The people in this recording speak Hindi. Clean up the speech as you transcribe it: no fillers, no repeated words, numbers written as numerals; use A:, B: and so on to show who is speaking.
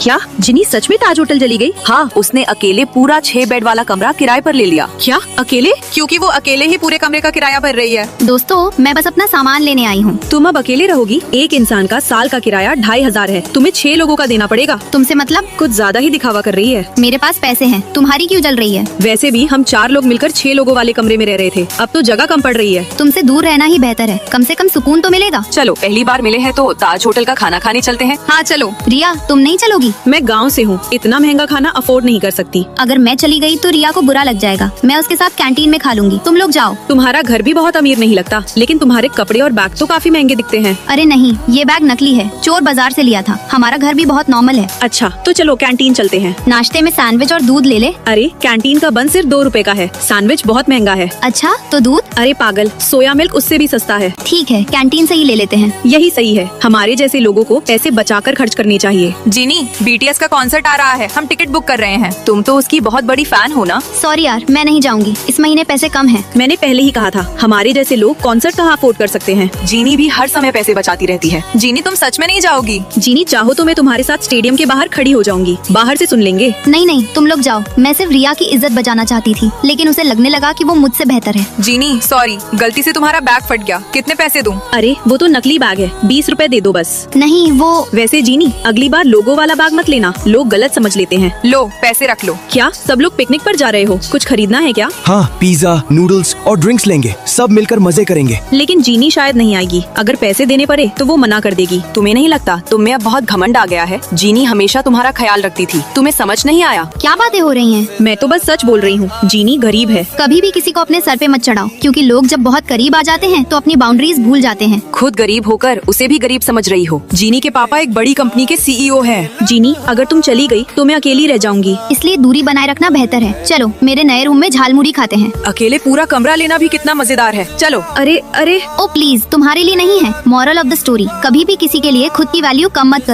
A: क्या जिनी सच में ताज होटल चली गई?
B: हाँ, उसने अकेले पूरा 6 बेड वाला कमरा किराए पर ले लिया।
A: क्या अकेले?
C: क्योंकि वो अकेले ही पूरे कमरे का किराया भर रही है।
D: दोस्तों, मैं बस अपना सामान लेने आई हूँ।
A: तुम अब अकेले रहोगी? एक इंसान का साल का किराया 2500 है, तुम्हें 6 लोगों का देना पड़ेगा।
D: तुमसे मतलब?
A: कुछ ज्यादा ही दिखावा कर रही है।
D: मेरे पास पैसे हैं, तुम्हारी क्यों जल रही है?
A: वैसे भी हम 4 लोग मिलकर 6 लोगों वाले कमरे में रह रहे थे, अब तो जगह कम पड़ रही है।
D: तुमसे दूर रहना ही बेहतर है, कम से कम सुकून तो मिलेगा।
B: चलो, पहली बार मिले हैं तो ताज होटल का खाना खाने चलते हैं।
C: हाँ चलो।
D: रिया, तुम नहीं चलोगी?
A: मैं गाँव से हूँ, इतना महंगा खाना अफोर्ड नहीं कर सकती।
D: अगर मैं चली गई तो रिया को बुरा लग जाएगा, मैं उसके साथ कैंटीन में खा लूंगी, तुम लोग जाओ।
A: तुम्हारा घर भी बहुत अमीर नहीं लगता, लेकिन तुम्हारे कपड़े और बैग तो काफी महंगे दिखते हैं।
D: अरे नहीं, ये बैग नकली है, चोर बाजार से लिया था। हमारा घर भी बहुत नॉर्मल है।
A: अच्छा तो चलो कैंटीन चलते हैं।
D: नाश्ते में सैंडविच और दूध ले ले।
A: अरे कैंटीन का बन सिर्फ 2 रुपए का है, सैंडविच बहुत महंगा है।
D: अच्छा तो दूध?
A: अरे पागल, सोया मिल्क उससे भी सस्ता है।
D: ठीक है, कैंटीन से ही ले लेते हैं।
A: यही सही है, हमारे जैसे लोगों को पैसे बचाकर खर्च करनी चाहिए।
C: जीनी, BTS का कॉन्सर्ट आ रहा है, हम टिकट बुक कर रहे हैं।
B: तुम तो उसकी बहुत बड़ी फैन हो ना?
D: सॉरी यार, मैं नहीं जाऊंगी, इस महीने पैसे कम हैं।
A: मैंने पहले ही कहा था, हमारे जैसे लोग कॉन्सर्ट कहाँ अफोर्ड कर सकते हैं।
B: जीनी भी हर समय पैसे बचाती रहती है।
C: जीनी, तुम सच में नहीं जाओगी?
A: जीनी चाहो तो मैं तुम्हारे साथ स्टेडियम के बाहर खड़ी हो जाऊंगी, बाहर से सुन लेंगे।
D: नहीं नहीं, तुम लोग जाओ। मैं सिर्फ रिया की इज्जत बचाना चाहती थी, लेकिन उसे लगने लगा कि वो मुझसे बेहतर है।
C: जीनी सॉरी, गलती से तुम्हारा बैग फट गया। कितने पैसे दूं?
A: अरे वो तो नकली बैग है, 20 रुपए दे दो बस।
D: नहीं वो
A: वैसे जीनी, अगली बार लोगो वाला बैग मत लेना, लोग गलत समझ लेते हैं।
C: लो पैसे रख लो।
A: क्या सब लोग पिकनिक पर जा रहे हो? कुछ खरीदना है क्या?
E: हाँ, पिज्जा, नूडल्स और ड्रिंक्स लेंगे, सब मिलकर मजे करेंगे।
A: लेकिन जीनी शायद नहीं आएगी, अगर पैसे देने पड़े तो वो मना कर देगी।
B: तुम्हें नहीं लगता तुम में अब बहुत घमंड आ गया है? जीनी हमेशा तुम्हारा ख्याल रखती थी, तुम्हें समझ नहीं आया?
D: क्या बातें हो रही हैं?
A: मैं तो बस सच बोल रही हूँ, जीनी गरीब है।
D: कभी भी किसी को अपने सर पे मत चढ़ाओ, क्योंकि लोग जब बहुत करीब आ जाते हैं तो अपनी बाउंड्रीज भूल जाते हैं।
B: खुद गरीब होकर उसे भी गरीब समझ रही हो। जीनी के पापा एक बड़ी कंपनी के CEO हैं।
A: जीनी अगर तुम चली गई तो मैं अकेली रह जाऊंगी।
D: इसलिए दूरी बनाए रखना बेहतर है। चलो मेरे नए रूम में झालमुड़ी खाते हैं।
B: अकेले पूरा कमरा लेना भी कितना मजेदार है। चलो।
A: अरे अरे
D: ओ प्लीज, तुम्हारे लिए नहीं है। मॉरल ऑफ द स्टोरी, कभी भी किसी के लिए खुद की वैल्यू कम मत करो।